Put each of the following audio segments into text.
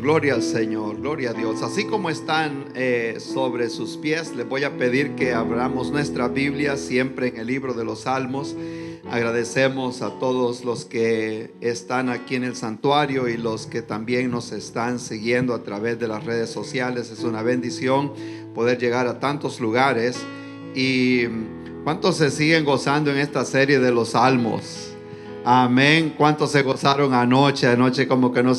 gloria al Señor, gloria a Dios. Así como están sobre sus pies, les voy a pedir que abramos nuestra Biblia siempre en el libro de los Salmos. Agradecemos a todos los que están aquí en el santuario y los que también nos están siguiendo a través de las redes sociales. Es una bendición poder llegar a tantos lugares. ¿Y cuántos se siguen gozando en esta serie de los Salmos? Amén. ¿Cuántos se gozaron anoche? Anoche como que no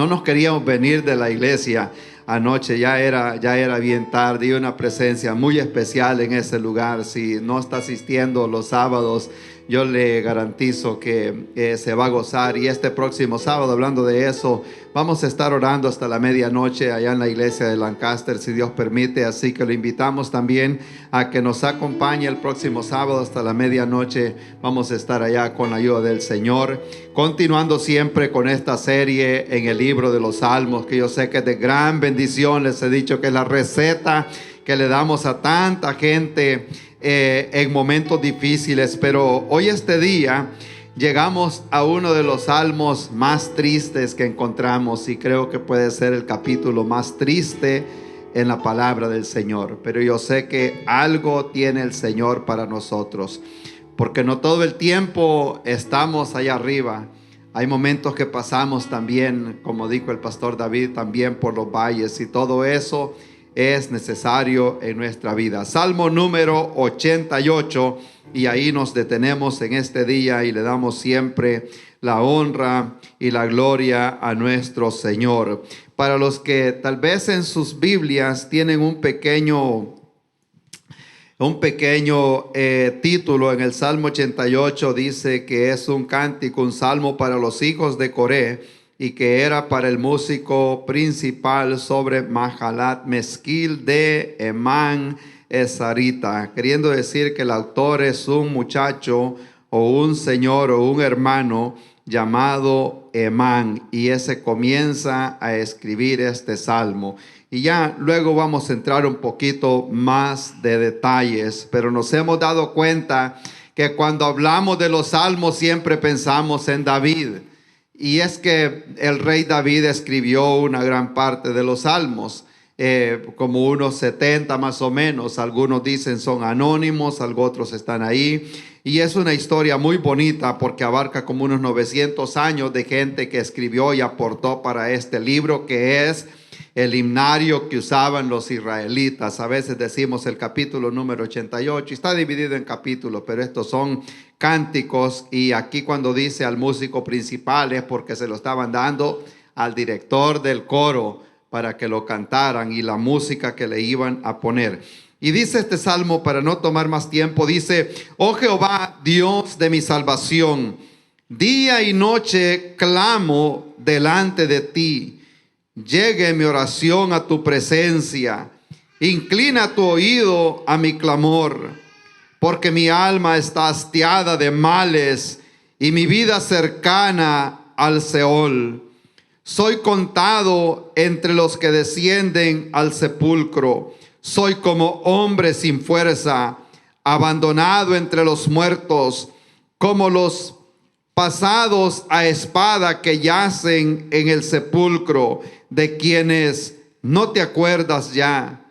nos queríamos venir de la iglesia. Anoche ya era bien tarde y una presencia muy especial en ese lugar. Si no está asistiendo los sábados, yo le garantizo que se va a gozar. Y este próximo sábado, hablando de eso, vamos a estar orando hasta la medianoche allá en la iglesia de Lancaster, si Dios permite. Así que lo invitamos también a que nos acompañe el próximo sábado hasta la medianoche. Vamos a estar allá con la ayuda del Señor, continuando siempre con esta serie en el libro de los Salmos, que yo sé que es de gran bendición. Les he dicho que es la receta que le damos a tanta gente en momentos difíciles. Pero hoy, este día, llegamos a uno de los salmos más tristes que encontramos, y creo que puede ser el capítulo más triste en la palabra del Señor. Pero yo sé que algo tiene el Señor para nosotros, porque no todo el tiempo estamos allá arriba. Hay momentos que pasamos también, como dijo el pastor David, también por los valles, y todo eso es necesario en nuestra vida. Salmo número 88, y ahí nos detenemos en este día y le damos siempre la honra y la gloria a nuestro Señor. Para los que tal vez en sus Biblias tienen un pequeño título, en el Salmo 88 dice que es un cántico, un salmo para los hijos de Coré, y que era para el músico principal sobre Mahalat Mezquil de Emán Esarita, queriendo decir que el autor es un muchacho o un señor o un hermano llamado Emán, y ese comienza a escribir este salmo. Y ya luego vamos a entrar un poquito más de detalles, pero nos hemos dado cuenta que cuando hablamos de los salmos siempre pensamos en David. Y es que el rey David escribió una gran parte de los salmos, como unos 70 más o menos. Algunos dicen son anónimos, otros están ahí. Y es una historia muy bonita porque abarca como unos 900 años de gente que escribió y aportó para este libro, que es el himnario que usaban los israelitas. A veces decimos el capítulo número 88, está dividido en capítulos, pero estos son cánticos. Y aquí cuando dice al músico principal es porque se lo estaban dando al director del coro para que lo cantaran, y la música que le iban a poner. Y dice este salmo, para no tomar más tiempo, dice: oh Jehová, Dios de mi salvación, día y noche clamo delante de ti. Llegue mi oración a tu presencia, inclina tu oído a mi clamor, porque mi alma está hastiada de males y mi vida cercana al Seol. Soy contado entre los que descienden al sepulcro. Soy como hombre sin fuerza, abandonado entre los muertos, como los pasados a espada que yacen en el sepulcro, de quienes no te acuerdas ya,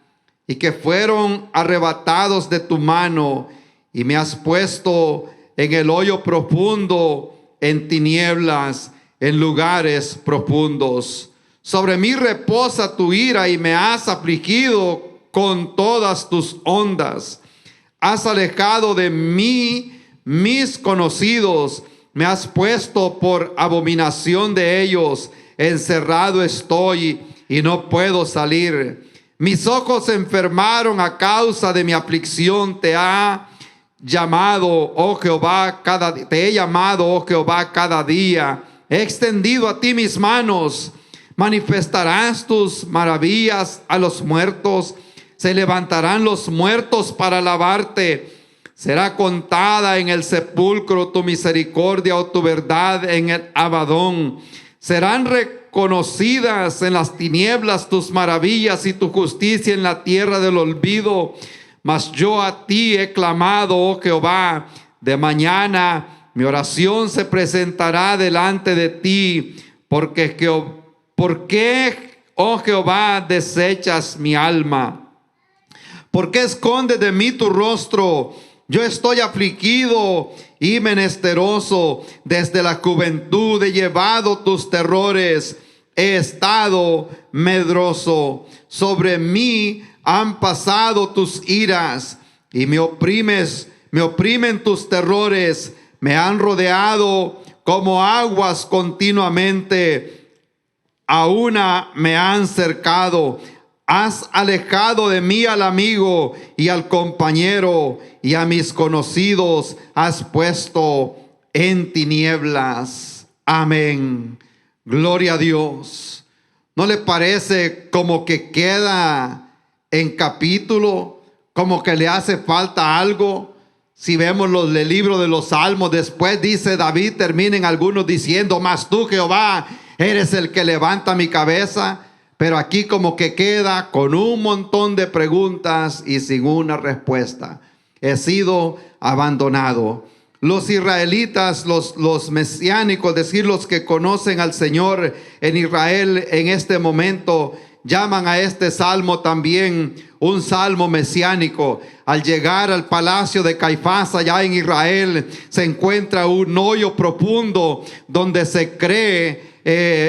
y que fueron arrebatados de tu mano, y me has puesto en el hoyo profundo, en tinieblas, en lugares profundos. Sobre mí reposa tu ira, y me has afligido con todas tus ondas. Has alejado de mí mis conocidos, me has puesto por abominación de ellos. Encerrado estoy y no puedo salir. Mis ojos se enfermaron a causa de mi aflicción. Te he llamado, oh Jehová, cada día. He extendido a ti mis manos. Manifestarás tus maravillas a los muertos. Se levantarán los muertos para alabarte. Será contada en el sepulcro tu misericordia o tu verdad en el Abadón. Serán reconocidas en las tinieblas tus maravillas y tu justicia en la tierra del olvido. Mas yo a ti he clamado, oh Jehová. De mañana mi oración se presentará delante de ti, porque ¿Por qué, oh Jehová, desechas mi alma? ¿Por qué escondes de mí tu rostro? Yo estoy afligido y menesteroso. Desde la juventud he llevado tus terrores. He estado medroso. Sobre mí han pasado tus iras y me oprimen tus terrores. Me han rodeado como aguas continuamente. A una me han cercado. Has alejado de mí al amigo y al compañero, y a mis conocidos has puesto en tinieblas. Amén. Gloria a Dios. ¿No le parece como que queda en capítulo, como que le hace falta algo? Si vemos el libro de los Salmos, después dice David, terminen algunos diciendo: mas tú, Jehová, eres el que levanta mi cabeza. Pero aquí como que queda con un montón de preguntas y sin una respuesta. He sido abandonado. Los israelitas, los mesiánicos, es decir, los que conocen al Señor en Israel en este momento, llaman a este salmo también un salmo mesiánico. Al llegar al palacio de Caifás allá en Israel, se encuentra un hoyo profundo donde se cree,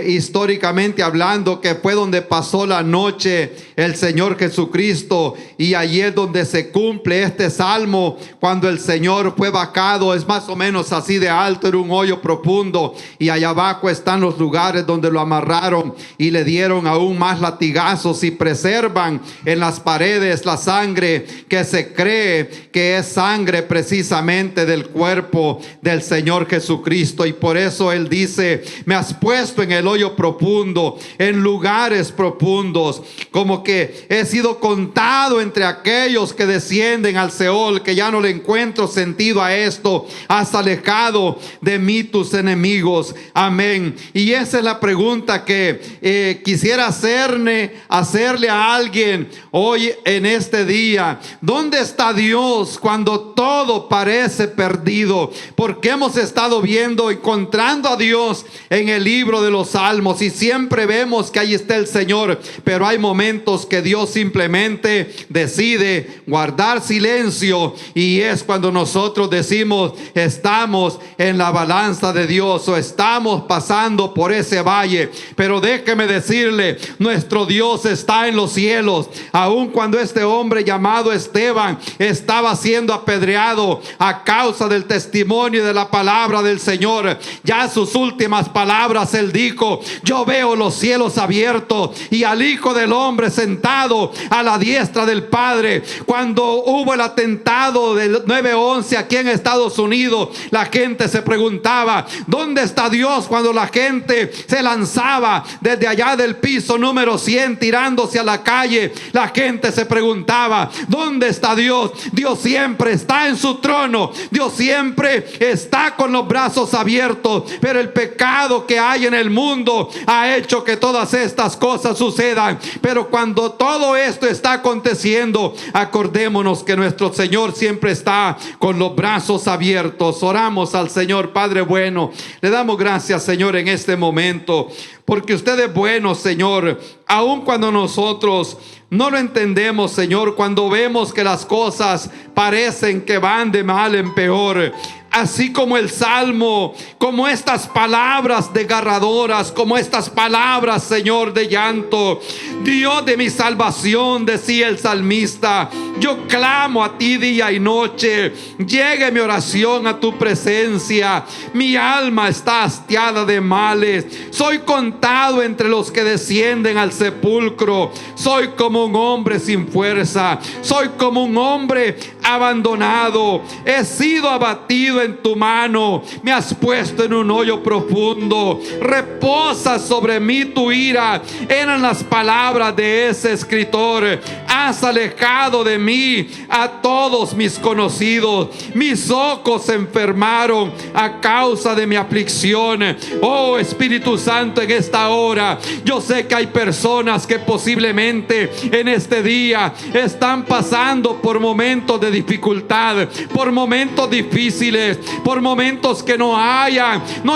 históricamente hablando, que fue donde pasó la noche el Señor Jesucristo, y allí es donde se cumple este salmo. Cuando el Señor fue vacado, es más o menos así de alto, era un hoyo profundo, y allá abajo están los lugares donde lo amarraron y le dieron aún más latigazos, y preservan en las paredes la sangre que se cree que es sangre precisamente del cuerpo del Señor Jesucristo. Y por eso Él dice: me has puesto en el hoyo profundo, en lugares profundos, como que he sido contado entre aquellos que descienden al Seol, que ya no le encuentro sentido a esto. Has alejado de mí tus enemigos. Amén. Y esa es la pregunta que quisiera hacerle a alguien hoy en este día. ¿Dónde está Dios cuando todo parece perdido? Porque hemos estado encontrando a Dios en el libro de los Salmos, y siempre vemos que ahí está el Señor, pero hay momentos que Dios simplemente decide guardar silencio, y es cuando nosotros decimos: estamos en la balanza de Dios, o estamos pasando por ese valle. Pero déjeme decirle, nuestro Dios está en los cielos. Aun cuando este hombre llamado Esteban estaba siendo apedreado a causa del testimonio de la palabra del Señor, ya sus últimas palabras él dijo: yo veo los cielos abiertos y al Hijo del Hombre sentado a la diestra del Padre. Cuando hubo el atentado del 9/11 aquí en Estados Unidos, la gente se preguntaba: ¿dónde está Dios? Cuando la gente se lanzaba desde allá del piso número 100 tirándose a la calle, la gente se preguntaba: ¿dónde está Dios? Dios siempre está en su trono, Dios siempre está con los brazos abiertos, pero el pecado que hay en el mundo ha hecho que todas estas cosas sucedan. Pero cuando todo esto está aconteciendo, acordémonos que nuestro Señor siempre está con los brazos abiertos. Oramos al Señor. Padre bueno, le damos gracias, Señor, en este momento, porque usted es bueno, Señor, aun cuando nosotros no lo entendemos, Señor, cuando vemos que las cosas parecen que van de mal en peor. Así como el Salmo, como estas palabras desgarradoras, como estas palabras, Señor, de llanto. Dios de mi salvación, decía el salmista, yo clamo a ti día y noche. Llegue mi oración a tu presencia. Mi alma está hastiada de males. Soy contado entre los que descienden al sepulcro. Soy como un hombre sin fuerza. Soy como un hombre abandonado. He sido abatido en tu mano, me has puesto en un hoyo profundo. Reposa sobre mí tu ira, eran las palabras de ese escritor. Has alejado de mí a todos mis conocidos. Mis ojos se enfermaron a causa de mi aflicción. Oh Espíritu Santo, en esta hora yo sé que hay personas que posiblemente en este día están pasando por momentos de dificultad, por momentos difíciles, por momentos que no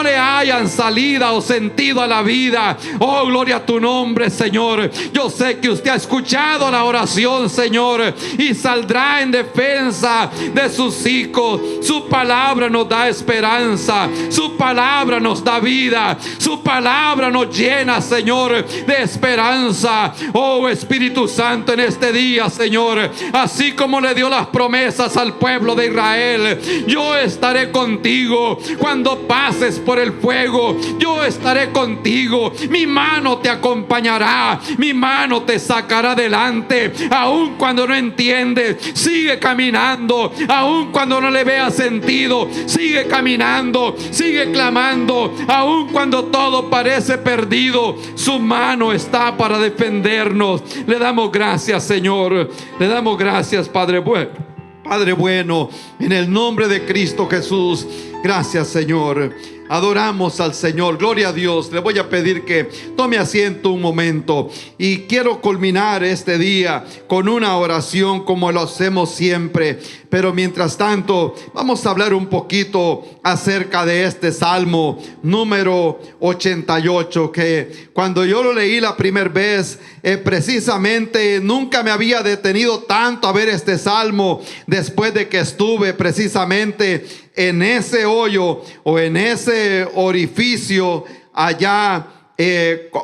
le hayan salida o sentido a la vida. Oh, gloria a tu nombre, Señor. Yo sé que usted ha escuchado la oración, Señor, y saldrá en defensa de sus hijos. Su palabra nos da esperanza, su palabra nos da vida, su palabra nos llena, Señor, de esperanza. Oh Espíritu Santo, en este día, Señor, así como le dio las promesas al pueblo de Israel, yo estaré contigo cuando pases por el fuego. Yo estaré contigo, mi mano te acompañará, mi mano te sacará adelante. Aun cuando no entiendes, sigue caminando. Aun cuando no le veas sentido, sigue caminando, sigue clamando. Aun cuando todo parece perdido, su mano está para defendernos. Le damos gracias, Señor. Le damos gracias, Padre bueno. Padre bueno, en el nombre de Cristo Jesús, gracias, Señor. Adoramos al Señor, gloria a Dios. Le voy a pedir que tome asiento un momento, y quiero culminar este día con una oración como lo hacemos siempre. Pero mientras tanto, vamos a hablar un poquito acerca de este Salmo número 88, que cuando yo lo leí la primera vez, precisamente nunca me había detenido tanto a ver este Salmo después de que estuve precisamente en ese hoyo o en ese orificio allá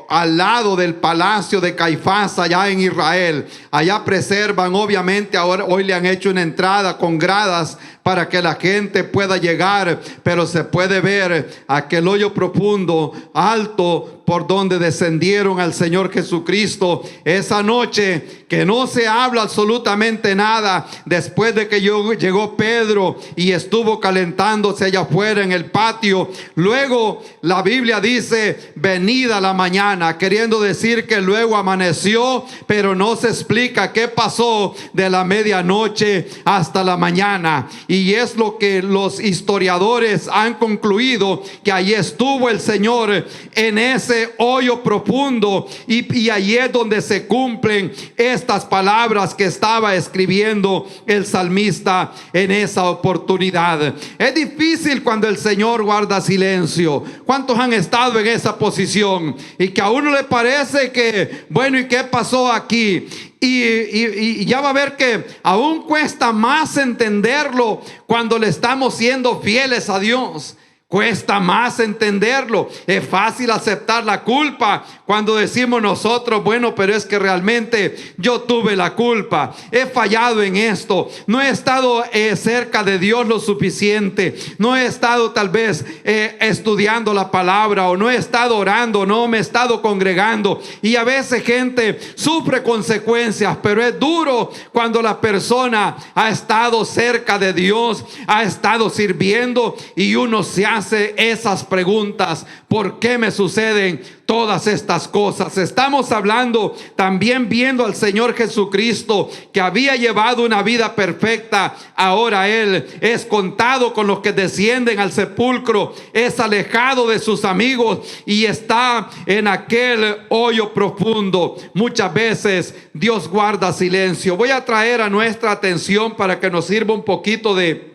al lado del palacio de Caifás, allá en Israel. Allá preservan, obviamente ahora hoy le han hecho una entrada con gradas para que la gente pueda llegar, pero se puede ver aquel hoyo profundo, alto, por donde descendieron al Señor Jesucristo esa noche, que no se habla absolutamente nada. Después de que llegó Pedro y estuvo calentándose allá afuera en el patio, luego la Biblia dice venida la mañana, queriendo decir que luego amaneció, pero no se explica qué pasó de la medianoche hasta la mañana. Y es lo que los historiadores han concluido, que allí estuvo el Señor en ese hoyo profundo, y allí es donde se cumplen estas palabras que estaba escribiendo el salmista en esa oportunidad. Es difícil cuando el Señor guarda silencio. ¿Cuántos han estado en esa posición y que a uno le parece que, bueno, ¿y qué pasó aquí? Y ya va a ver que aún cuesta más entenderlo cuando le estamos siendo fieles a Dios. Cuesta más entenderlo. Es fácil aceptar la culpa cuando decimos nosotros, bueno, pero es que realmente yo tuve la culpa, he fallado en esto, no he estado cerca de Dios lo suficiente, no he estado tal vez estudiando la palabra, o no he estado orando, no me he estado congregando. Y a veces gente sufre consecuencias, pero es duro cuando la persona ha estado cerca de Dios, ha estado sirviendo, y uno se hace esas preguntas: ¿por qué me suceden todas estas cosas? Estamos hablando también, viendo al Señor Jesucristo, que había llevado una vida perfecta. Ahora Él es contado con los que descienden al sepulcro, es alejado de sus amigos y está en aquel hoyo profundo. Muchas veces Dios guarda silencio. Voy a traer a nuestra atención para que nos sirva un poquito de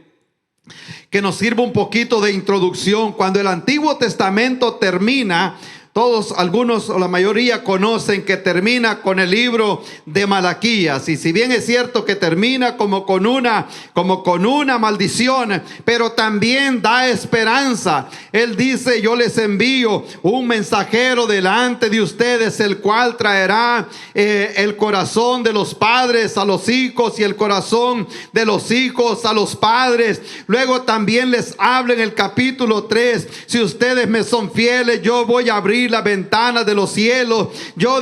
introducción. Cuando el Antiguo Testamento termina, todos, algunos o la mayoría conocen que termina con el libro de Malaquías. Y si bien es cierto que termina como con una maldición, pero también da esperanza. Él dice: yo les envío un mensajero delante de ustedes, el cual traerá el corazón de los padres a los hijos y el corazón de los hijos a los padres. Luego también les habla en el capítulo 3: si ustedes me son fieles, yo voy a abrir la ventana de los cielos, yo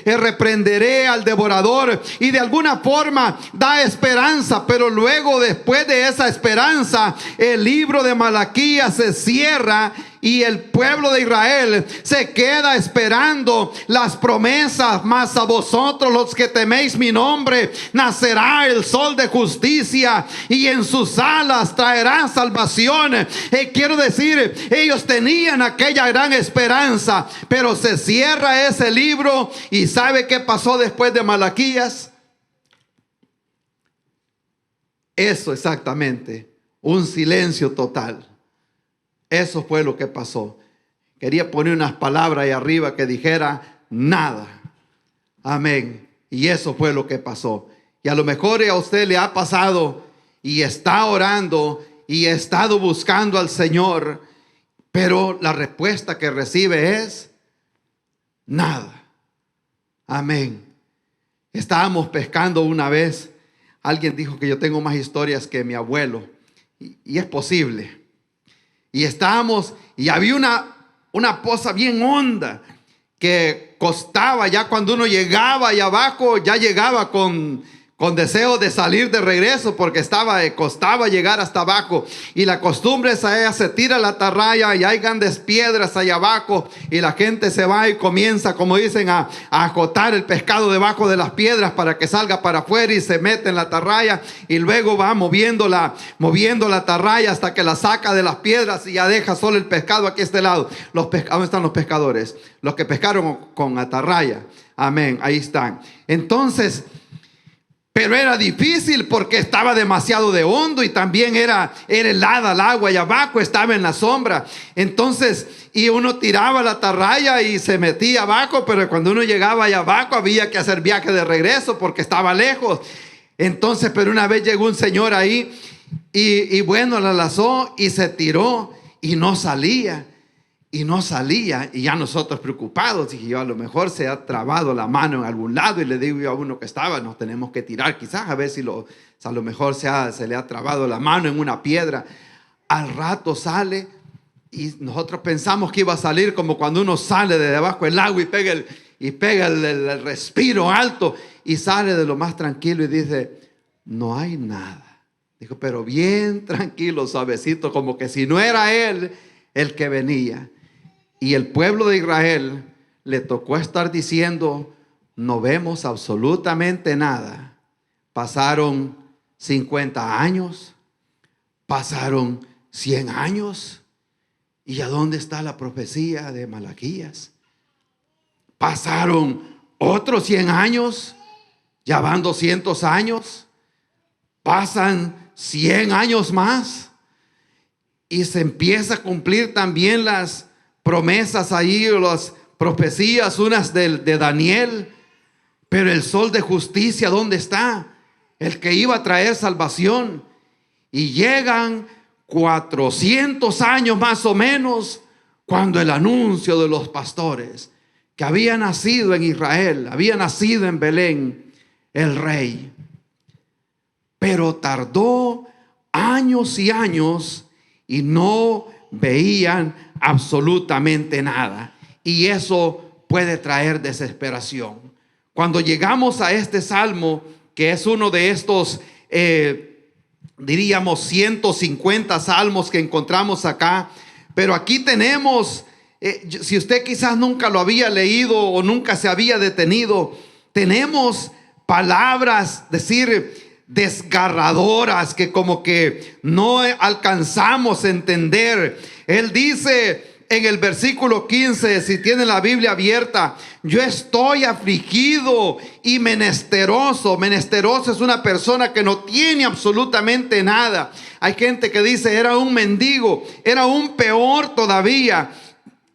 reprenderé al devorador. Y de alguna forma da esperanza, pero luego, después de esa esperanza, el libro de Malaquías se cierra y el pueblo de Israel se queda esperando las promesas. Mas a vosotros los que teméis mi nombre, nacerá el sol de justicia y en sus alas traerá salvación. Quiero decir, ellos tenían aquella gran esperanza, pero se cierra ese libro. ¿Y sabe qué pasó después de Malaquías? Eso exactamente, un silencio total. Eso fue lo que pasó. Quería poner unas palabras ahí arriba que dijera nada. Amén. Y eso fue lo que pasó. Y a lo mejor a usted le ha pasado y está orando y ha estado buscando al Señor, pero la respuesta que recibe es nada. Amén. Estábamos pescando una vez. Alguien dijo que yo tengo más historias que mi abuelo. Y es posible. Y estábamos, y había una poza bien honda que costaba, ya cuando uno llegaba allá abajo, ya llegaba con deseo de salir de regreso, porque costaba llegar hasta abajo. Y la costumbre es ella, se tira la atarraya y hay grandes piedras allá abajo, y la gente se va y comienza, como dicen, a ajotar el pescado debajo de las piedras para que salga para afuera, y se mete en la atarraya y luego va moviendo la atarraya hasta que la saca de las piedras y ya deja solo el pescado aquí a este lado. ¿Dónde están los pescadores? Los que pescaron con atarraya. Amén, ahí están. Entonces, pero era difícil porque estaba demasiado de hondo y también era helada el agua y abajo estaba en la sombra. Entonces, y uno tiraba la atarraya y se metía abajo, pero cuando uno llegaba allá abajo había que hacer viaje de regreso porque estaba lejos. Entonces, pero una vez llegó un señor ahí y bueno, la lazó y se tiró y no salía. Y no salía, y ya nosotros preocupados, dije yo, a lo mejor se ha trabado la mano en algún lado, y le digo yo a uno que estaba, nos tenemos que tirar quizás a ver si a lo mejor se le ha trabado la mano en una piedra. Al rato sale, y nosotros pensamos que iba a salir como cuando uno sale de debajo del agua y pega el respiro alto, y sale de lo más tranquilo y dice, no hay nada. Dijo, pero bien tranquilo, suavecito, como que si no era él el que venía. Y el pueblo de Israel le tocó estar diciendo, no vemos absolutamente nada. Pasaron 50 años, pasaron 100 años. ¿Y a dónde está la profecía de Malaquías? Pasaron otros 100 años, ya van 200 años. Pasan 100 años más. Y se empieza a cumplir también las promesas ahí, o las profecías, unas de Daniel. Pero el sol de justicia, ¿dónde está? El que iba a traer salvación. Y llegan 400 años más o menos, cuando el anuncio de los pastores, que había nacido en Israel, había nacido en Belén, el rey. Pero tardó años y años, y no veían absolutamente nada. Y eso puede traer desesperación. Cuando llegamos a este salmo, que es uno de estos, diríamos 150 salmos que encontramos acá, pero aquí tenemos, si usted quizás nunca lo había leído o nunca se había detenido, tenemos palabras, desgarradoras, que como que no alcanzamos a entender. Él dice en el versículo 15, si tiene la Biblia abierta, yo estoy afligido y menesteroso. Menesteroso es una persona que no tiene absolutamente nada. Hay gente que dice, era un mendigo, era un peor todavía.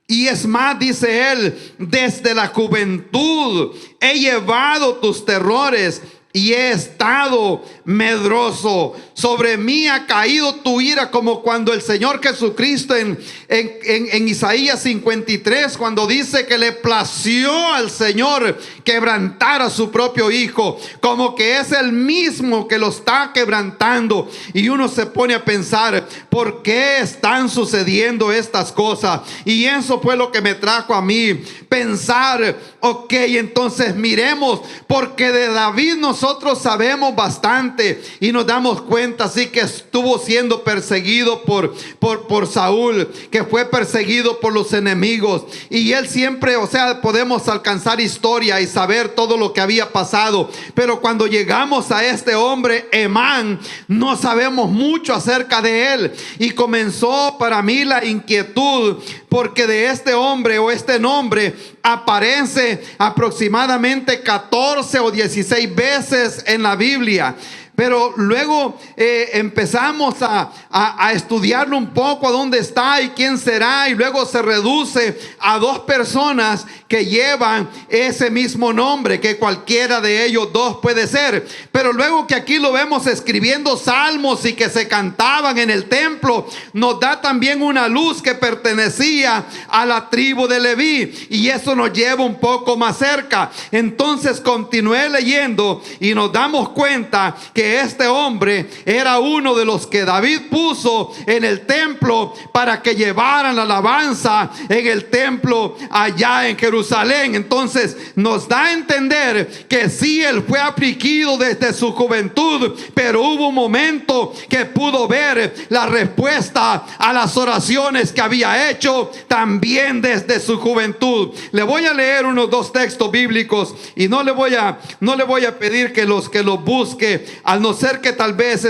Y es más, dice él, desde la juventud he llevado tus terrores y he estado medroso. Sobre mí ha caído tu ira, como cuando el Señor Jesucristo en Isaías 53, cuando dice que le plació al Señor quebrantar a su propio hijo, como que es el mismo que lo está quebrantando. Y uno se pone a pensar, ¿por qué están sucediendo estas cosas? Y eso fue lo que me trajo a mí pensar, ok, entonces miremos, porque de David nos nosotros sabemos bastante y nos damos cuenta, así que estuvo siendo perseguido por Saúl, que fue perseguido por los enemigos. Y él siempre, o sea, podemos alcanzar historia y saber todo lo que había pasado. Pero cuando llegamos a este hombre, Emán, no sabemos mucho acerca de él. Y comenzó para mí la inquietud, porque de este hombre o este nombre aparece aproximadamente 14 o 16 veces en la Biblia. Pero luego empezamos a estudiarlo un poco, a dónde está y quién será. Y luego se reduce a dos personas que llevan ese mismo nombre, que cualquiera de ellos dos puede ser. Pero luego que aquí lo vemos escribiendo salmos y que se cantaban en el templo, nos da también una luz que pertenecía a la tribu de Leví. Y eso nos lleva un poco más cerca. Entonces continué leyendo y nos damos cuenta que este hombre era uno de los que David puso en el templo para que llevaran la alabanza en el templo allá en Jerusalén. Entonces nos da a entender que sí, él fue afligido desde su juventud, pero hubo un momento que pudo ver la respuesta a las oraciones que había hecho también desde su juventud. Le voy a leer unos dos textos bíblicos y no le voy a pedir que los busque, al no ser que tal vez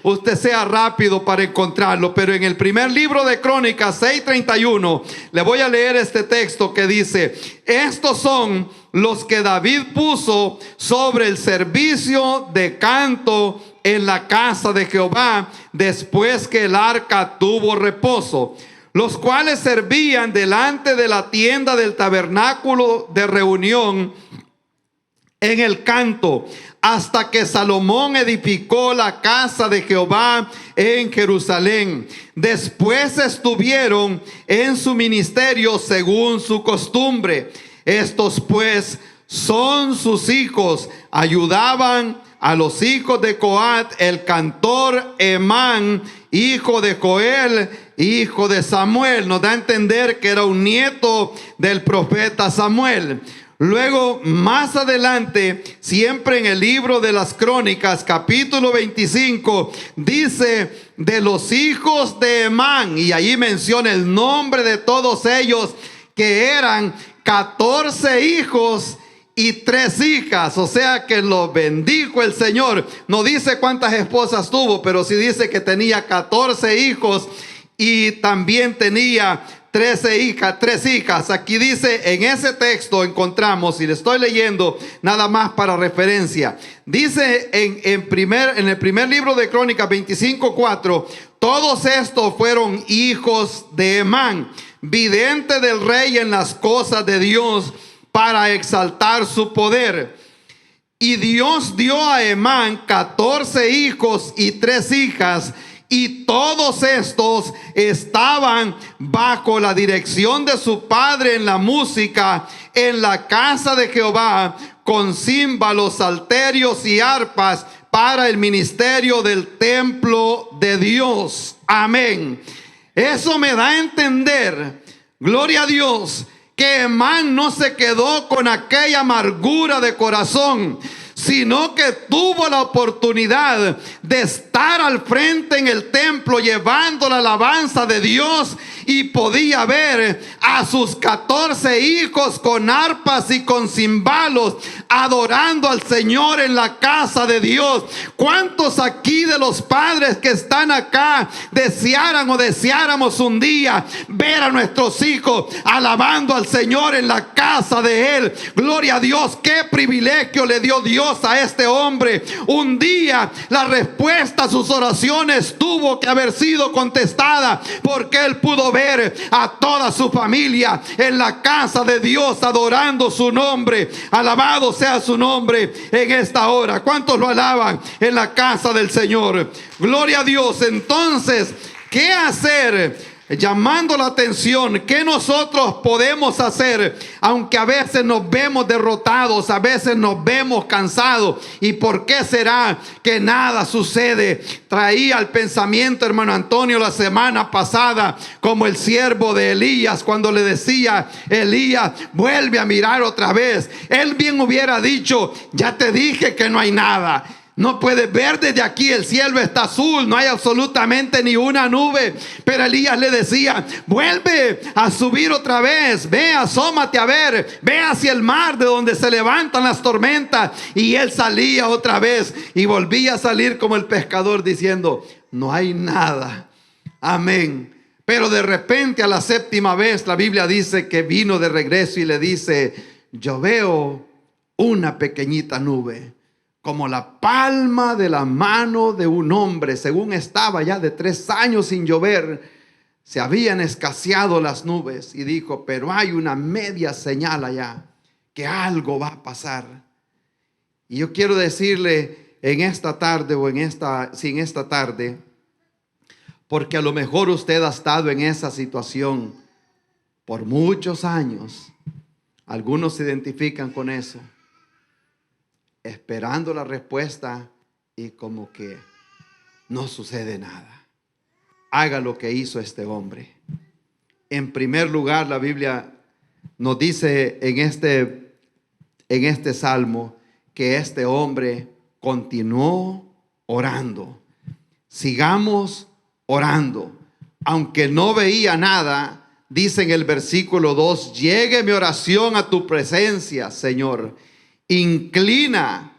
usted sea rápido para encontrarlo. Pero en el primer libro de Crónicas 6:31 le voy a leer este texto que dice: estos son los que David puso sobre el servicio de canto en la casa de Jehová después que el arca tuvo reposo, los cuales servían delante de la tienda del tabernáculo de reunión en el canto, hasta que Salomón edificó la casa de Jehová en Jerusalén. Después estuvieron en su ministerio según su costumbre. Estos pues son sus hijos. Ayudaban a los hijos de Coat el cantor Emán, hijo de Joel, hijo de Samuel. Nos da a entender que era un nieto del profeta Samuel. Luego, más adelante, siempre en el libro de las Crónicas, capítulo 25, dice de los hijos de Emán, y ahí menciona el nombre de todos ellos, que eran 14 hijos y 3 hijas. O sea que los bendijo el Señor. No dice cuántas esposas tuvo, pero sí dice que tenía 14 hijos y también tenía 3 hijas. Aquí dice, en ese texto encontramos, y le estoy leyendo nada más para referencia, dice en el primer libro de Crónicas 25:4, todos estos fueron hijos de Emán, vidente del rey en las cosas de Dios, para exaltar su poder. Y Dios dio a Emán 14 hijos y 3 hijas, y todos estos estaban bajo la dirección de su padre en la música, en la casa de Jehová, con címbalos, salterios y arpas para el ministerio del templo de Dios. Amén. Eso me da a entender, gloria a Dios, que Emán no se quedó con aquella amargura de corazón, sino que tuvo la oportunidad de estar al frente en el templo llevando la alabanza de Dios, y podía ver a sus 14 hijos con arpas y con cimbalos adorando al Señor en la casa de Dios. ¿Cuántos aquí de los padres que están acá deseáramos un día ver a nuestros hijos alabando al Señor en la casa de Él? Gloria a Dios, qué privilegio le dio Dios a este hombre. Un día la respuesta a sus oraciones tuvo que haber sido contestada, porque él pudo ver a toda su familia en la casa de Dios adorando su nombre. Alabado sea su nombre en esta hora. ¿Cuántos lo alaban en la casa del Señor? Gloria a Dios. Entonces, ¿qué hacer llamando la atención. ¿Qué nosotros podemos hacer? Aunque a veces nos vemos derrotados, a veces nos vemos cansados. ¿Y por qué será que nada sucede? Traía al pensamiento, hermano Antonio, la semana pasada, como el siervo de Elías, cuando le decía: Elías, vuelve a mirar otra vez. Él bien hubiera dicho: ya te dije que no hay nada. No puedes ver desde aquí, el cielo está azul, no hay absolutamente ni una nube. Pero Elías le decía: vuelve a subir otra vez, ve, asómate a ver, ve hacia el mar de donde se levantan las tormentas. Y él salía otra vez y volvía a salir como el pescador diciendo: no hay nada. Amén. Pero de repente, a la séptima vez, la Biblia dice que vino de regreso y le dice: yo veo una pequeñita nube, como la palma de la mano de un hombre. Según estaba ya de 3 años sin llover, se habían escaseado las nubes. Y dijo: pero hay una media señal allá, que algo va a pasar. Y yo quiero decirle en esta tarde, en esta tarde, porque a lo mejor usted ha estado en esa situación por muchos años. Algunos se identifican con eso, esperando la respuesta y como que no sucede nada. Haga lo que hizo este hombre. En primer lugar, la Biblia nos dice en este salmo que este hombre continuó orando. Sigamos orando. Aunque no veía nada, dice en el versículo 2: llegue mi oración a tu presencia, Señor. Inclina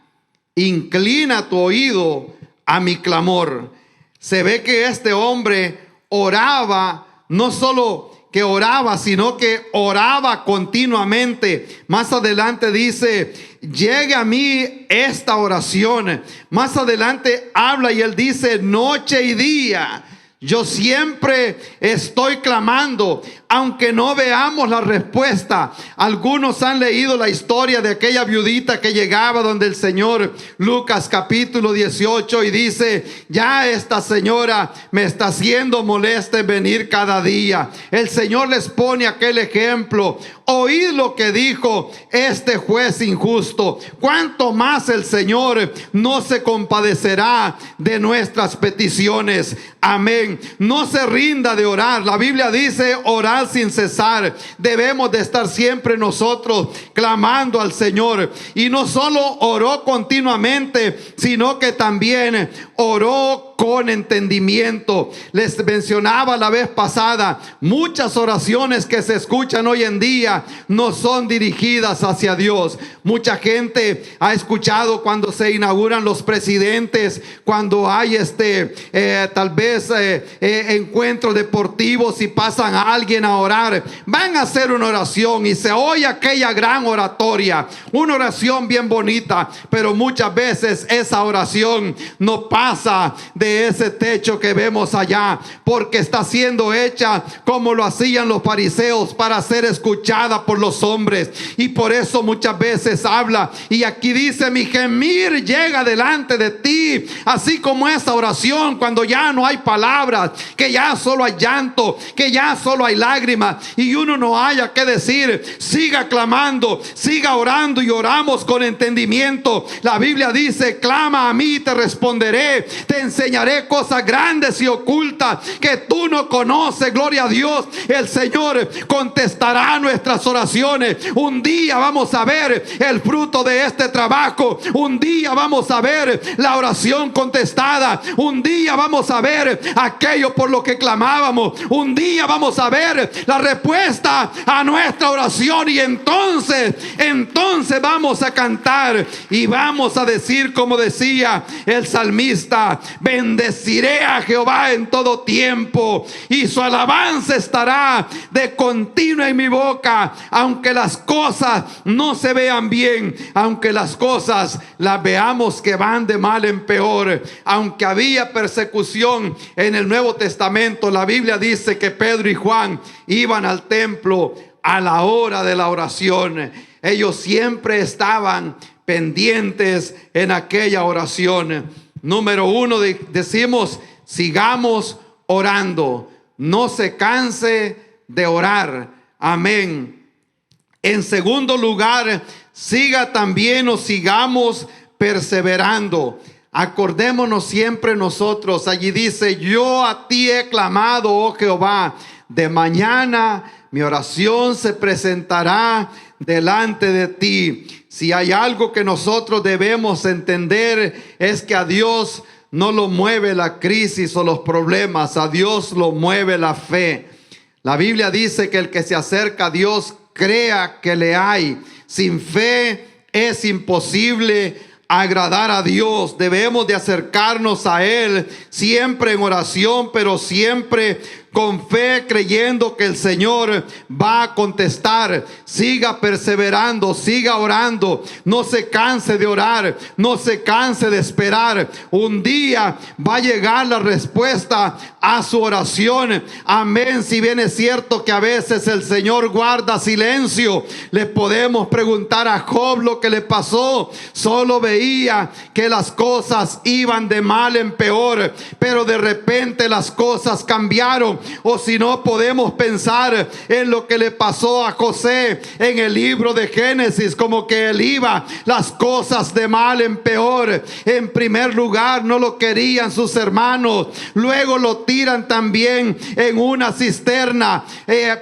tu oído a mi clamor. Se ve que este hombre oraba, no solo que oraba, sino que oraba continuamente. Más adelante dice: llegue a mí esta oración. Más adelante habla y él dice: noche y día yo siempre estoy clamando, aunque no veamos la respuesta. Algunos han leído la historia de aquella viudita que llegaba donde el Señor, Lucas capítulo 18, y dice: ya esta señora me está haciendo molesta en venir cada día. El Señor les pone aquel ejemplo: oíd lo que dijo este juez injusto. ¿Cuánto más el Señor no se compadecerá de nuestras peticiones? Amén. No se rinda de orar. La Biblia dice: orar sin cesar. Debemos de estar siempre nosotros clamando al Señor. Y no solo oró continuamente, sino que también oró con entendimiento. Les mencionaba la vez pasada, muchas oraciones que se escuchan hoy en día no son dirigidas hacia Dios. Mucha gente ha escuchado cuando se inauguran los presidentes, cuando hay tal vez encuentros deportivos y pasan a alguien a orar, van a hacer una oración y se oye aquella gran oratoria, una oración bien bonita, pero muchas veces esa oración no pasa de ese techo que vemos allá, porque está siendo hecha como lo hacían los fariseos, para ser escuchada por los hombres. Y por eso muchas veces habla, y aquí dice: mi gemir llega delante de ti. Así como esa oración, cuando ya no hay palabras, que ya solo hay llanto, que ya solo hay lágrimas, y uno no haya que decir, siga clamando, siga orando, y oramos con entendimiento. La Biblia dice: clama a mí y te responderé, te enseñaré cosas grandes y ocultas que tú no conoces. Gloria a Dios. El Señor contestará nuestras oraciones. Un día vamos a ver el fruto de este trabajo. Un día vamos a ver la oración contestada. Un día vamos a ver aquello por lo que clamábamos. Un día vamos a ver la respuesta a nuestra oración, y entonces vamos a cantar y vamos a decir, como decía el salmista: bendeciré a Jehová en todo tiempo, y su alabanza estará de continuo en mi boca. Aunque las cosas no se vean bien, aunque las cosas las veamos que van de mal en peor, aunque había persecución en el Nuevo Testamento, la Biblia dice que Pedro y Juan iban al templo a la hora de la oración. Ellos siempre estaban pendientes en aquella oración. Número 1, decimos: sigamos orando. no se canse de orar. Amén. En segundo lugar, siga también o sigamos perseverando. Acordémonos siempre nosotros. Allí dice: yo a ti he clamado, oh Jehová, de mañana mi oración se presentará delante de ti. Si hay algo que nosotros debemos entender, es que a Dios no lo mueve la crisis o los problemas, a Dios lo mueve la fe. La Biblia dice que el que se acerca a Dios crea que le hay. Sin fe es imposible agradar a Dios. Debemos de acercarnos a Él siempre en oración, pero siempre con fe, creyendo que el Señor va a contestar. Siga perseverando, siga orando, no se canse de orar, no se canse de esperar. Un día va a llegar la respuesta a su oración. Amén. Si bien es cierto que a veces el Señor guarda silencio, le podemos preguntar a Job lo que le pasó. Solo veía que las cosas iban de mal en peor, pero de repente las cosas cambiaron. O si no, podemos pensar en lo que le pasó a José en el libro de Génesis, como que él iba las cosas de mal en peor. En primer lugar, no lo querían sus hermanos, luego lo tiran también en una cisterna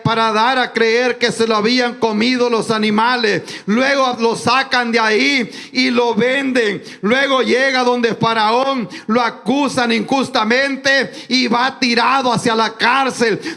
para dar a creer que se lo habían comido los animales. Luego lo sacan de ahí y lo venden. Luego llega donde Faraón, lo acusan injustamente y va tirado hacia la cárcel.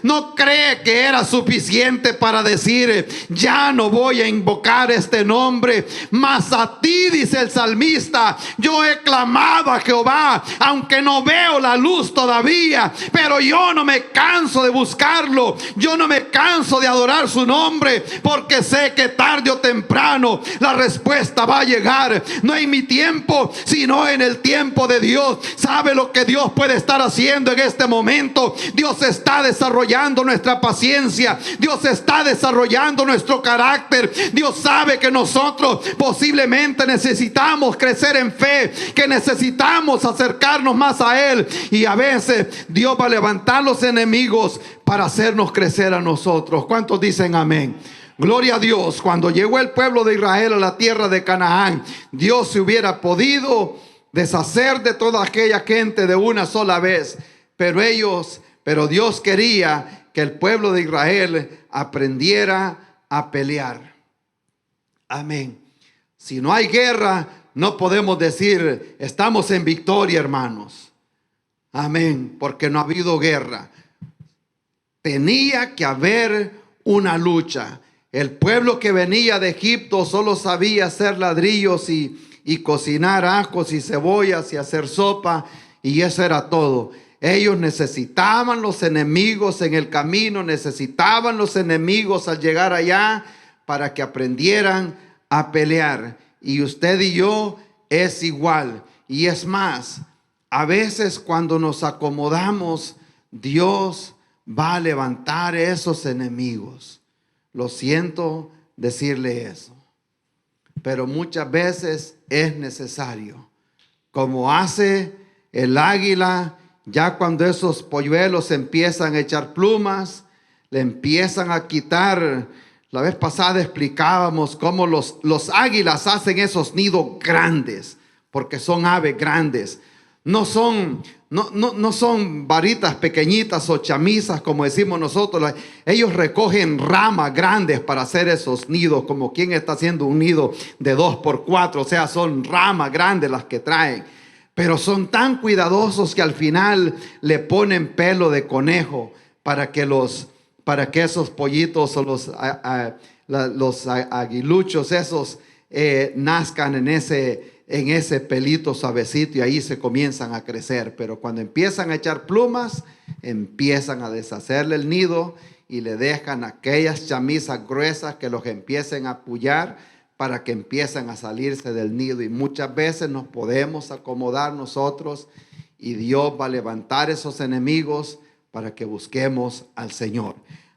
No cree que era suficiente para decir: ya no voy a invocar este nombre, mas a ti, dice el salmista, yo he clamado a Jehová, aunque no veo la luz todavía, pero yo no me canso de buscarlo, yo no me canso de adorar su nombre, porque sé que tarde o temprano la respuesta va a llegar. No en mi tiempo, sino en el tiempo de Dios. ¿Sabe lo que Dios puede estar haciendo en este momento? Dios está desarrollando nuestra paciencia, Dios está desarrollando nuestro carácter. Dios sabe que nosotros posiblemente necesitamos crecer en fe, que necesitamos acercarnos más a Él, y a veces Dios va a levantar los enemigos para hacernos crecer a nosotros. ¿Cuántos dicen amén? Gloria a Dios. Cuando llegó el pueblo de Israel a la tierra de Canaán, Dios se hubiera podido deshacer de toda aquella gente de una sola vez, pero Dios quería que el pueblo de Israel aprendiera a pelear. Amén. Si no hay guerra, no podemos decir estamos en victoria, hermanos. Amén. Porque no ha habido guerra. Tenía que haber una lucha. El pueblo que venía de Egipto solo sabía hacer ladrillos y cocinar ajos y cebollas y hacer sopa, y eso era todo. Ellos necesitaban los enemigos en el camino, necesitaban los enemigos al llegar allá para que aprendieran a pelear. Y usted y yo es igual. Y es más, a veces cuando nos acomodamos, Dios va a levantar esos enemigos. Lo siento decirle eso, pero muchas veces es necesario. Como hace el águila, ya cuando esos polluelos empiezan a echar plumas, le empiezan a quitar. La vez pasada explicábamos cómo los águilas hacen esos nidos grandes, porque son aves grandes. No son varitas pequeñitas o chamisas como decimos nosotros. Ellos recogen ramas grandes para hacer esos nidos, como quien está haciendo un nido de 2x4. O sea, son ramas grandes las que traen. Pero son tan cuidadosos que al final le ponen pelo de conejo para que esos pollitos o los aguiluchos esos nazcan en ese pelito suavecito, y ahí se comienzan a crecer. Pero cuando empiezan a echar plumas, empiezan a deshacerle el nido y le dejan aquellas chamisas gruesas que los empiecen a apoyar para que empiecen a salirse del nido. Y muchas veces nos podemos acomodar nosotros, y Dios va a levantar esos enemigos para que busquemos al Señor.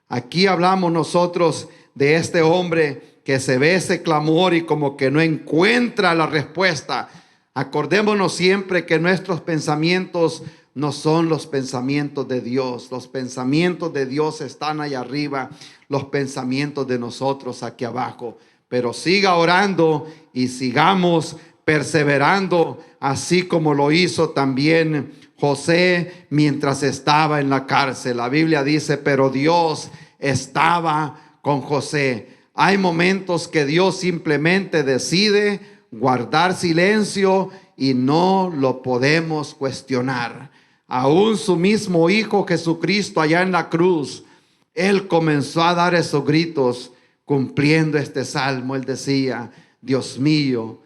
Aquí hablamos nosotros de este hombre que se ve ese clamor y como que no encuentra la respuesta. Acordémonos siempre que nuestros pensamientos no son los pensamientos de Dios. Los pensamientos de Dios están allá arriba, los pensamientos de nosotros aquí abajo. Pero siga orando y sigamos perseverando, así como lo hizo también José mientras estaba en la cárcel. La Biblia dice, pero Dios estaba con José. Hay momentos que Dios simplemente decide guardar silencio y no lo podemos cuestionar. Aún su mismo Hijo Jesucristo allá en la cruz, Él comenzó a dar esos gritos cumpliendo este salmo. Él decía, Dios mío,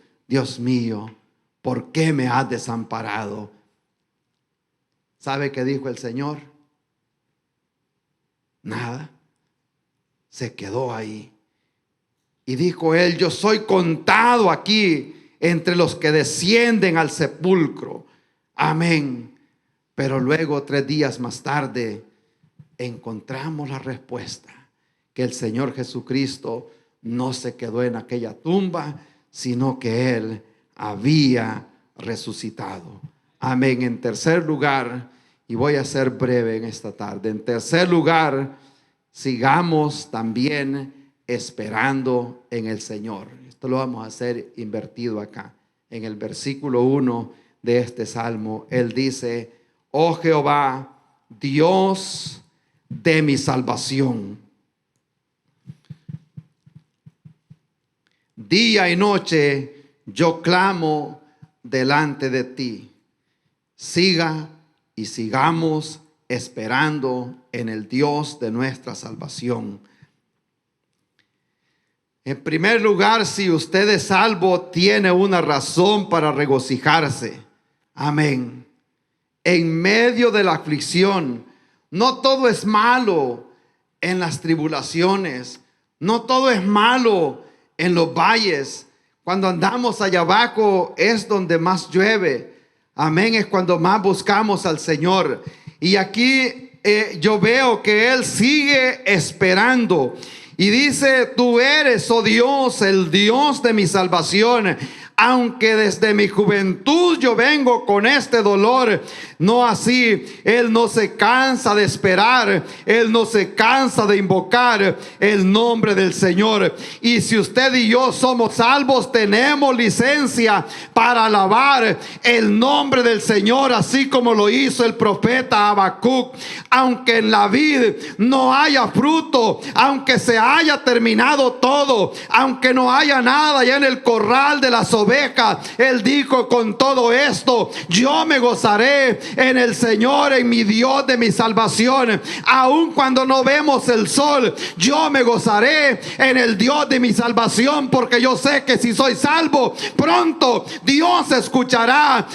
¿por qué me has desamparado? ¿Sabe qué dijo el Señor? Nada. Se quedó ahí. Y dijo él, yo soy contado aquí entre los que descienden al sepulcro. Amén. Pero luego 3 días más tarde encontramos la respuesta, que el Señor Jesucristo no se quedó en aquella tumba, sino que Él había resucitado. Amén. En tercer lugar, y voy a ser breve en esta tarde, en tercer lugar, sigamos también esperando en el Señor. Esto lo vamos a hacer invertido acá. En el versículo 1 de este salmo, Él dice, oh Jehová, Dios de mi salvación, día y noche yo clamo delante de ti. Siga y sigamos esperando en el Dios de nuestra salvación. En primer lugar, si usted es salvo, tiene una razón para regocijarse. Amén. En medio de la aflicción, no todo es malo en las tribulaciones, no todo es malo en los valles. Cuando andamos allá abajo es donde más llueve. Amén, es cuando más buscamos al Señor. Y aquí yo veo que Él sigue esperando. Y dice, tú eres, oh Dios, el Dios de mi salvación. Aunque desde mi juventud yo vengo con este dolor, no así, Él no se cansa de esperar, Él no se cansa de invocar el nombre del Señor. Y si usted y yo somos salvos, tenemos licencia para alabar el nombre del Señor, así como lo hizo el profeta Habacuc. Aunque en la vid no haya fruto, aunque se haya terminado todo, aunque no haya nada ya en el corral de las ovejas, Él dijo, con todo esto yo me gozaré en el Señor, en mi Dios de mi salvación. Aun cuando no vemos el sol, yo me gozaré en el Dios de mi salvación, porque yo sé que si soy salvo, pronto Dios escuchará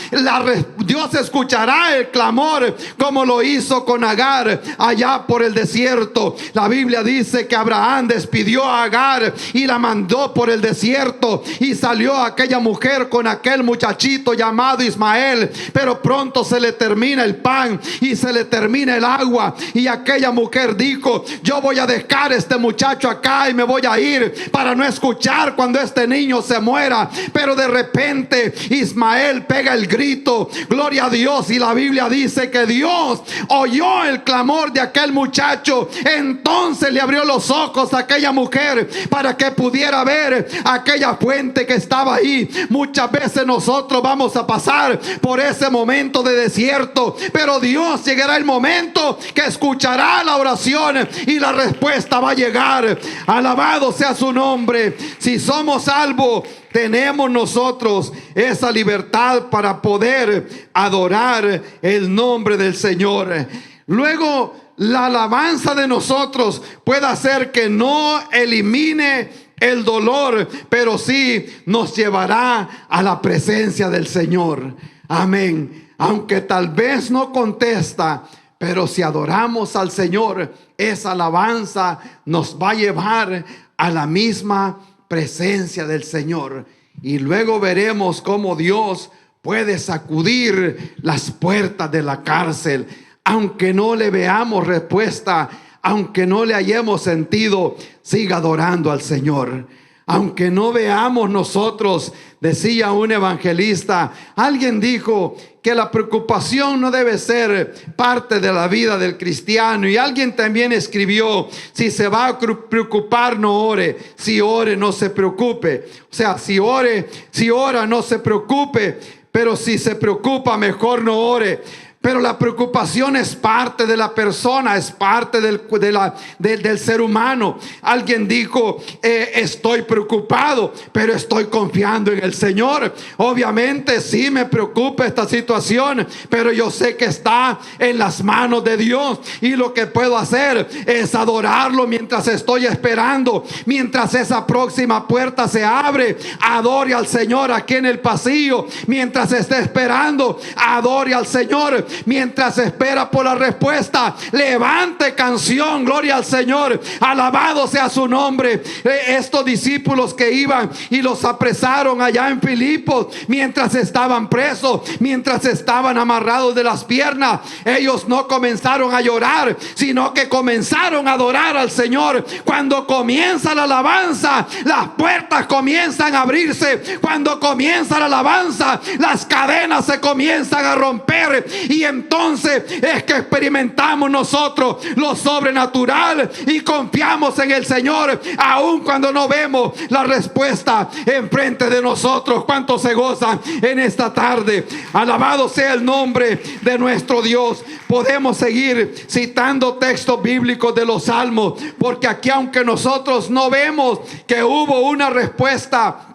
el clamor, como lo hizo con Agar allá por el desierto. La Biblia dice que Abraham despidió a Agar y la mandó por el desierto, y salió aquella mujer con aquel muchachito llamado Ismael. Pero pronto se le termina el pan y se le termina el agua, y aquella mujer dijo, yo voy a dejar a este muchacho acá y me voy a ir para no escuchar cuando este niño se muera. Pero de repente Ismael pega el grito, gloria a Dios, y la Biblia dice que Dios oyó el clamor de aquel muchacho. Entonces le abrió los ojos a aquella mujer para que pudiera ver aquella fuente que estaba ahí. Muchas veces nosotros vamos a pasar por ese momento de desierto, pero Dios llegará el momento que escuchará la oración y la respuesta va a llegar. Alabado sea su nombre. Si somos salvos, tenemos nosotros esa libertad para poder adorar el nombre del Señor. Luego, la alabanza de nosotros puede hacer que no elimine el dolor, pero sí nos llevará a la presencia del Señor. Amén. Aunque tal vez no contesta, pero si adoramos al Señor, esa alabanza nos va a llevar a la misma presencia del Señor. Y luego veremos cómo Dios puede sacudir las puertas de la cárcel. Aunque no le veamos respuesta, aunque no le hayamos sentido, siga adorando al Señor. Aunque no veamos nosotros, decía un evangelista, alguien dijo que la preocupación no debe ser parte de la vida del cristiano. Y alguien también escribió, si se va a preocupar, no ore. Si ore, no se preocupe. O sea, si ora, no se preocupe. Pero si se preocupa, mejor no ore. Pero la preocupación es parte de la persona, es parte del ser humano. Alguien dijo, estoy preocupado, pero estoy confiando en el Señor. Obviamente sí me preocupa esta situación, pero yo sé que está en las manos de Dios. Y lo que puedo hacer es adorarlo mientras estoy esperando. Mientras esa próxima puerta se abre, adore al Señor aquí en el pasillo. Mientras esté esperando, adore al Señor. Mientras espera por la respuesta, levante canción, gloria al Señor, alabado sea su nombre. Estos discípulos que iban y los apresaron allá en Filipos, mientras estaban presos, mientras estaban amarrados de las piernas, ellos no comenzaron a llorar, sino que comenzaron a adorar al Señor. Cuando comienza la alabanza, las puertas comienzan a abrirse. Cuando comienza la alabanza, las cadenas se comienzan a romper. Y entonces es que experimentamos nosotros lo sobrenatural y confiamos en el Señor, aun cuando no vemos la respuesta enfrente de nosotros. ¿Cuántos se gozan en esta tarde? Alabado sea el nombre de nuestro Dios. Podemos seguir citando textos bíblicos de los salmos, porque aquí, aunque nosotros no vemos que hubo una respuesta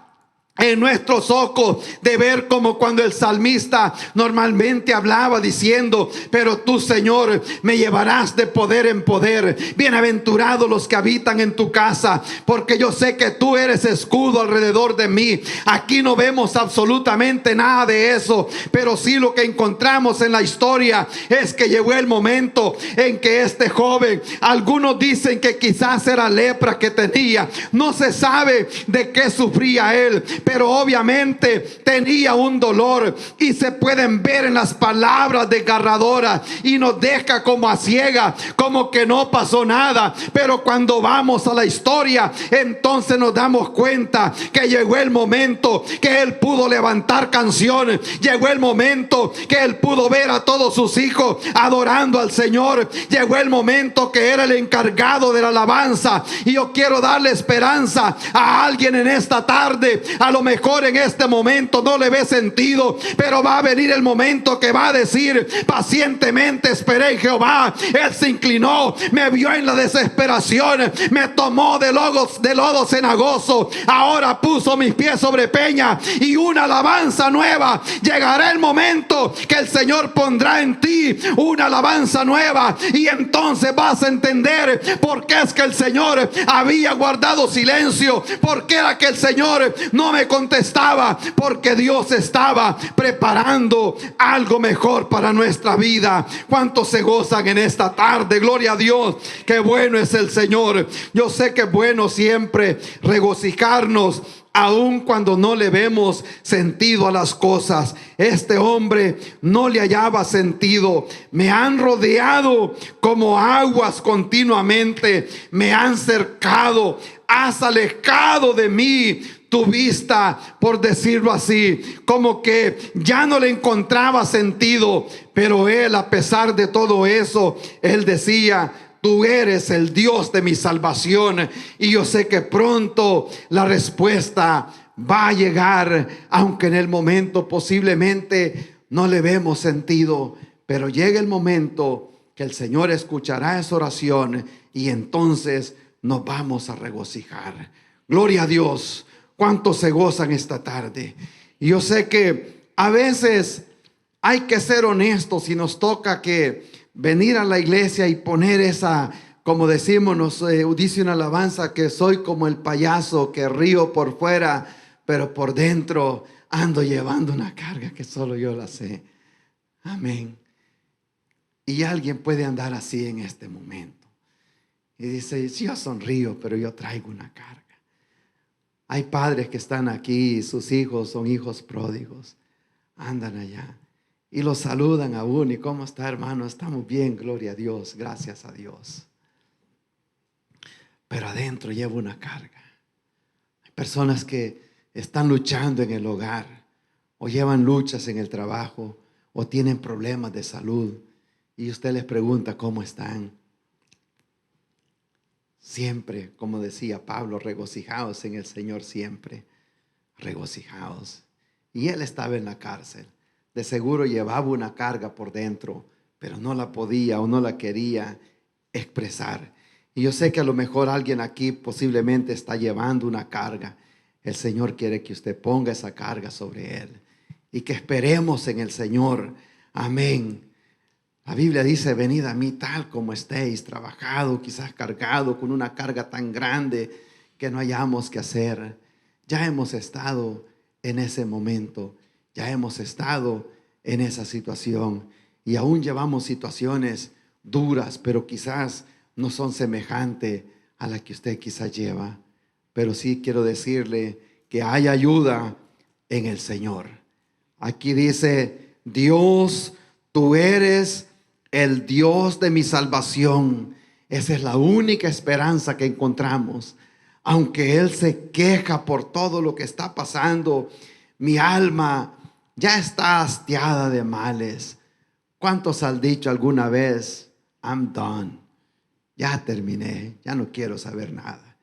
en nuestros ojos, de ver como cuando el salmista normalmente hablaba diciendo, pero tú, Señor, me llevarás de poder en poder. Bienaventurados los que habitan en tu casa, porque yo sé que tú eres escudo alrededor de mí. Aquí no vemos absolutamente nada de eso, pero sí lo que encontramos en la historia es que llegó el momento en que este joven, algunos dicen que quizás era lepra que tenía, no se sabe de qué sufría él, pero obviamente tenía un dolor, y se pueden ver en las palabras desgarradoras, y nos deja como a ciega, como que no pasó nada. Pero cuando vamos a la historia, entonces nos damos cuenta que llegó el momento que él pudo levantar canciones, llegó el momento que él pudo ver a todos sus hijos adorando al Señor, llegó el momento que era el encargado de la alabanza. Y yo quiero darle esperanza a alguien en esta tarde. A lo mejor en este momento no le ve sentido, pero va a venir el momento que va a decir, pacientemente esperé en Jehová. Él se inclinó, me vio en la desesperación, me tomó de lodo cenagoso, ahora puso mis pies sobre peña, y una alabanza nueva. Llegará el momento que el Señor pondrá en ti una alabanza nueva, y entonces vas a entender por qué es que el Señor había guardado silencio, por qué era que el Señor no me contestaba, porque Dios estaba preparando algo mejor para nuestra vida. ¿Cuántos se gozan en esta tarde? Gloria a Dios, qué bueno es el Señor. Yo sé que es bueno siempre regocijarnos, aun cuando no le vemos sentido a las cosas. Este hombre no le hallaba sentido. Me han rodeado como aguas continuamente, me han cercado, has alejado de mí tu vista, por decirlo así, como que ya no le encontraba sentido. Pero él, a pesar de todo eso, él decía, tú eres el Dios de mi salvación, y yo sé que pronto la respuesta va a llegar, aunque en el momento posiblemente no le vemos sentido. Pero llega el momento que el Señor escuchará esa oración, y entonces nos vamos a regocijar. Gloria a Dios. ¿Cuántos se gozan esta tarde? Y yo sé que a veces hay que ser honestos, y nos toca que venir a la iglesia y poner esa, como decimos, dice una alabanza, que soy como el payaso que río por fuera, pero por dentro ando llevando una carga que solo yo la sé. Amén. Y alguien puede andar así en este momento y dice, sí, yo sonrío, pero yo traigo una carga. Hay padres que están aquí y sus hijos son hijos pródigos, andan allá y los saludan aún. ¿Y cómo está, hermano? Estamos bien, gloria a Dios, gracias a Dios. Pero adentro lleva una carga. Personas que están luchando en el hogar o llevan luchas en el trabajo o tienen problemas de salud y usted les pregunta cómo están. Siempre, como decía Pablo, regocijaos en el Señor siempre, regocijaos. Y él estaba en la cárcel. De seguro llevaba una carga por dentro, pero no la podía o no la quería expresar. Y yo sé que a lo mejor alguien aquí posiblemente está llevando una carga. El Señor quiere que usted ponga esa carga sobre él y que esperemos en el Señor. Amén. La Biblia dice, venid a mí tal como estéis, trabajado, quizás cargado con una carga tan grande que no hayamos que hacer. Ya hemos estado en ese momento, ya hemos estado en esa situación y aún llevamos situaciones duras, pero quizás no son semejantes a la que usted quizás lleva. Pero sí quiero decirle que hay ayuda en el Señor. Aquí dice, Dios, tú eres el Dios de mi salvación. Esa es la única esperanza que encontramos. Aunque Él se queja por todo lo que está pasando, mi alma ya está hastiada de males. ¿Cuántos han dicho alguna vez, I'm done? Ya terminé, ya no quiero saber nada.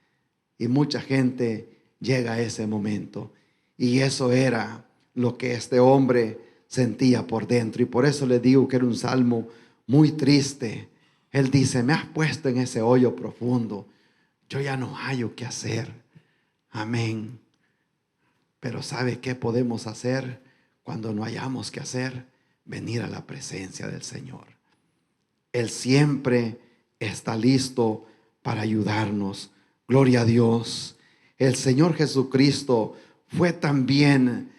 Y mucha gente llega a ese momento. Y eso era lo que este hombre sentía por dentro. Y por eso le digo que era un salmo muy triste. Él dice, me has puesto en ese hoyo profundo. Yo ya no hallo qué hacer. Amén. Pero ¿sabe qué podemos hacer cuando no hayamos qué hacer? Venir a la presencia del Señor. Él siempre está listo para ayudarnos. Gloria a Dios. El Señor Jesucristo fue también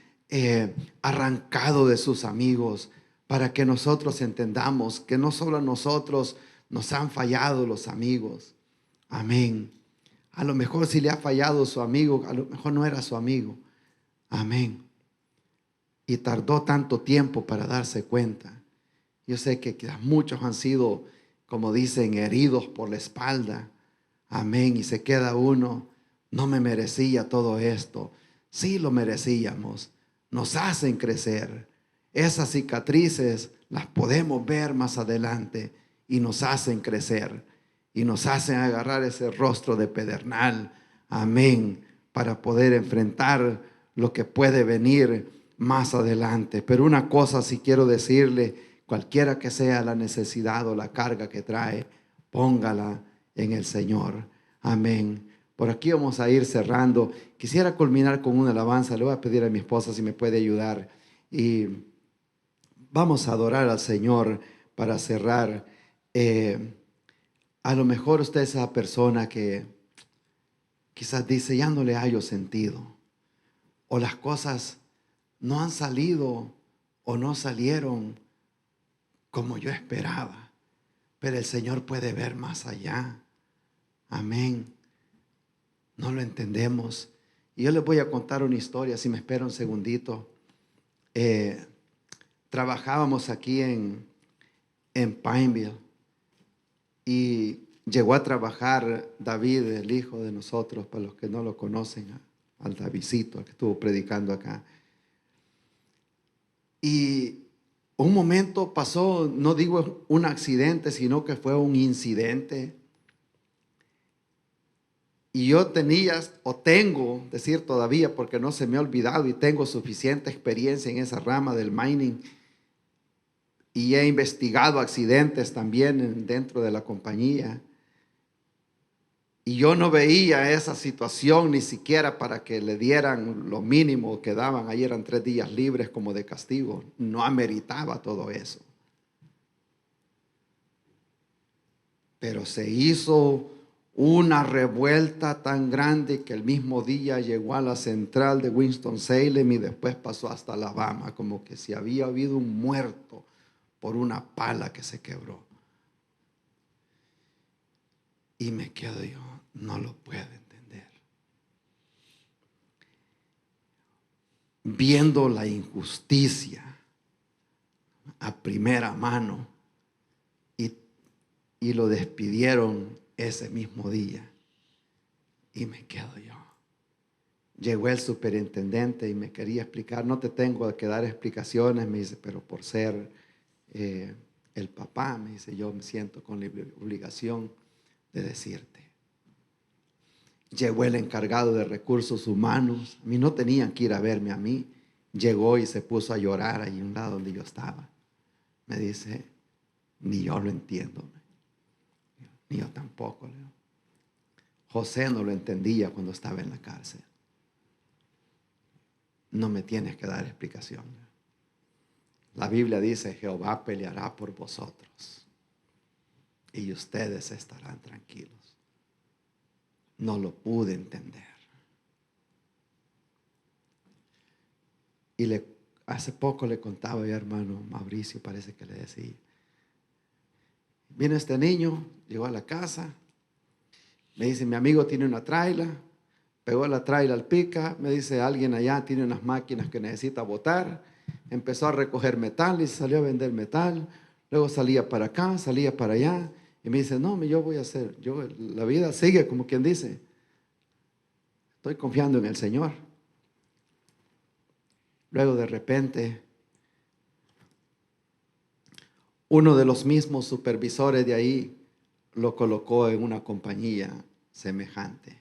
arrancado de sus amigos para que nosotros entendamos que no solo a nosotros nos han fallado los amigos. Amén. A lo mejor si le ha fallado su amigo, a lo mejor no era su amigo. Amén. Y tardó tanto tiempo para darse cuenta. Yo sé que quizás muchos han sido, como dicen, heridos por la espalda. Amén. Y se queda uno, no me merecía todo esto. Sí lo merecíamos. Nos hacen crecer. Esas cicatrices las podemos ver más adelante y nos hacen crecer. Y nos hacen agarrar ese rostro de pedernal. Amén. Para poder enfrentar lo que puede venir más adelante. Pero una cosa sí quiero decirle, cualquiera que sea la necesidad o la carga que trae, póngala en el Señor. Amén. Por aquí vamos a ir cerrando. Quisiera culminar con una alabanza. Le voy a pedir a mi esposa si me puede ayudar. Y vamos a adorar al Señor para cerrar. A lo mejor usted es esa persona que quizás dice, ya no le hallo sentido. O las cosas no han salido o no salieron como yo esperaba. Pero el Señor puede ver más allá. Amén. No lo entendemos. Y yo les voy a contar una historia, si me espera un segundito. Trabajábamos aquí en Pineville y llegó a trabajar David, el hijo de nosotros, para los que no lo conocen, al Davidcito, que estuvo predicando acá. Y un momento pasó, no digo un accidente, sino que fue un incidente. Y yo tenía, o tengo, decir todavía, porque no se me ha olvidado y tengo suficiente experiencia en esa rama del mining. Y he investigado accidentes también dentro de la compañía. Y yo no veía esa situación ni siquiera para que le dieran lo mínimo que daban. Ahí eran 3 días libres como de castigo. No ameritaba todo eso. Pero se hizo una revuelta tan grande que el mismo día llegó a la central de Winston-Salem y después pasó hasta Alabama, como que si había habido un muerto por una pala que se quebró. Y me quedo yo, no lo puedo entender. Viendo la injusticia a primera mano y lo despidieron ese mismo día. Y me quedo yo. Llegó el superintendente y me quería explicar. No te tengo que dar explicaciones, me dice, pero por ser el papá, me dice, yo me siento con la obligación de decirte. Llegó el encargado de recursos humanos. A mí no tenían que ir a verme a mí. Llegó y se puso a llorar ahí a un lado donde yo estaba. Me dice, ni yo lo entiendo. Ni yo tampoco. José no lo entendía cuando estaba en la cárcel. No me tienes que dar explicación. La Biblia dice, Jehová peleará por vosotros y ustedes estarán tranquilos. No lo pude entender. Y hace poco le contaba a mi hermano Mauricio, parece que le decía, viene este niño, llegó a la casa, me dice, mi amigo tiene una traila, pegó la traila al pica, me dice, alguien allá tiene unas máquinas que necesita botar, empezó a recoger metal y salió a vender metal, luego salía para acá, salía para allá, y me dice, no, yo voy a hacer, la vida sigue como quien dice, estoy confiando en el Señor. Luego de repente, uno de los mismos supervisores de ahí lo colocó en una compañía semejante.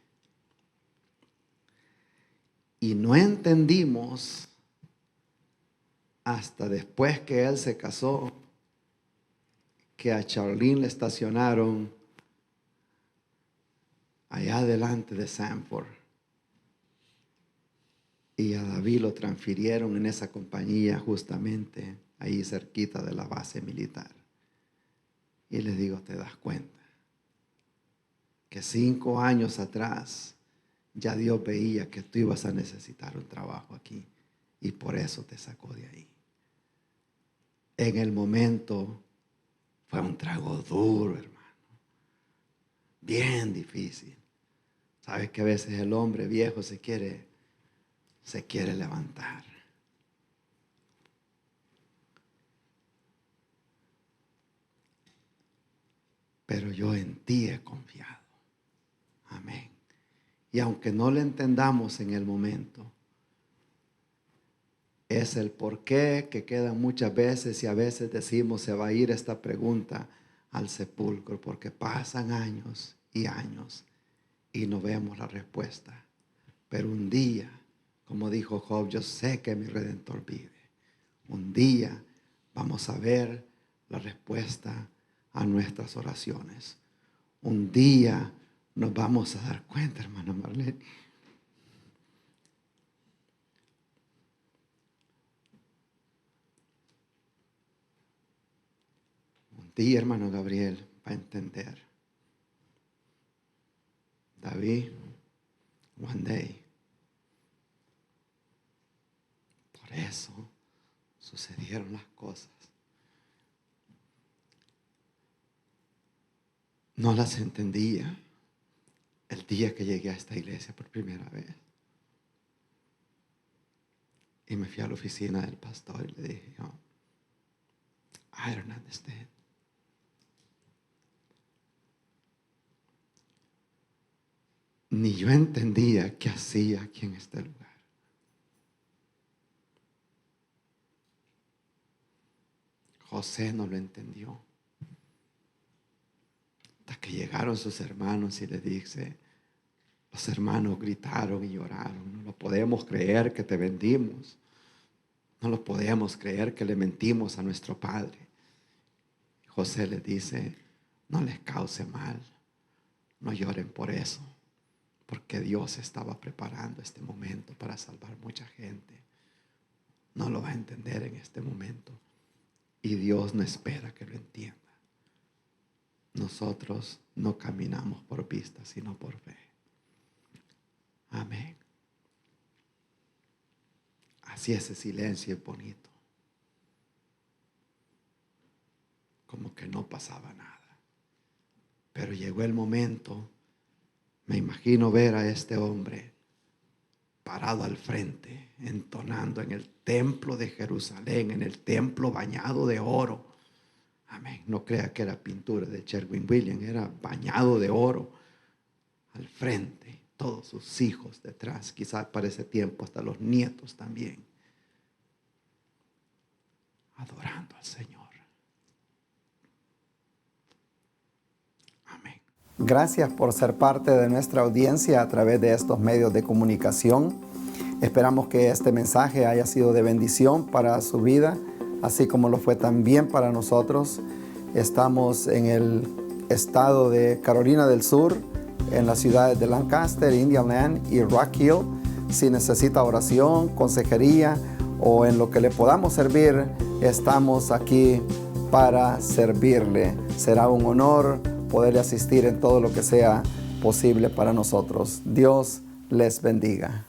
Y no entendimos hasta después que él se casó que a Charlene le estacionaron allá delante de Sanford y a David lo transfirieron en esa compañía justamente ahí cerquita de la base militar. Y les digo, ¿te das cuenta? Que 5 años atrás ya Dios veía que tú ibas a necesitar un trabajo aquí y por eso te sacó de ahí. En el momento fue un trago duro, hermano. Bien difícil. Sabes que a veces el hombre viejo se quiere levantar. Pero yo en ti he confiado. Amén. Y aunque no lo entendamos en el momento, es el porqué que queda muchas veces y a veces decimos se va a ir esta pregunta al sepulcro porque pasan años y años y no vemos la respuesta. Pero un día, como dijo Job, yo sé que mi Redentor vive. Un día vamos a ver la respuesta a nuestras oraciones. Un día nos vamos a dar cuenta, hermana Marlene. Un día, hermano Gabriel, va a entender. David, one day. Por eso sucedieron las cosas. No las entendía el día que llegué a esta iglesia por primera vez. Y me fui a la oficina del pastor y le dije, I don't understand. Ni yo entendía qué hacía aquí en este lugar. José no lo entendió. Hasta que llegaron sus hermanos y le dice, los hermanos gritaron y lloraron. No lo podemos creer que te vendimos. No lo podemos creer que le mentimos a nuestro padre. José les dice, no les cause mal. No lloren por eso. Porque Dios estaba preparando este momento para salvar mucha gente. No lo va a entender en este momento. Y Dios no espera que lo entienda. Nosotros no caminamos por vista, sino por fe. Amén. Así ese silencio es bonito. Como que no pasaba nada. Pero llegó el momento, me imagino ver a este hombre parado al frente, entonando en el templo de Jerusalén, en el templo bañado de oro. Amén. No crea que era pintura de Sherwin Williams, era bañado de oro al frente. todos sus hijos detrás, quizás para ese tiempo hasta los nietos también, adorando al Señor. Amén. Gracias por ser parte de nuestra audiencia a través de estos medios de comunicación. Esperamos que este mensaje haya sido de bendición para su vida, así como lo fue también para nosotros. Estamos en el estado de Carolina del Sur, en las ciudades de Lancaster, Indianoland y Rock Hill. Si necesita oración, consejería o en lo que le podamos servir, estamos aquí para servirle. Será un honor poderle asistir en todo lo que sea posible para nosotros. Dios les bendiga.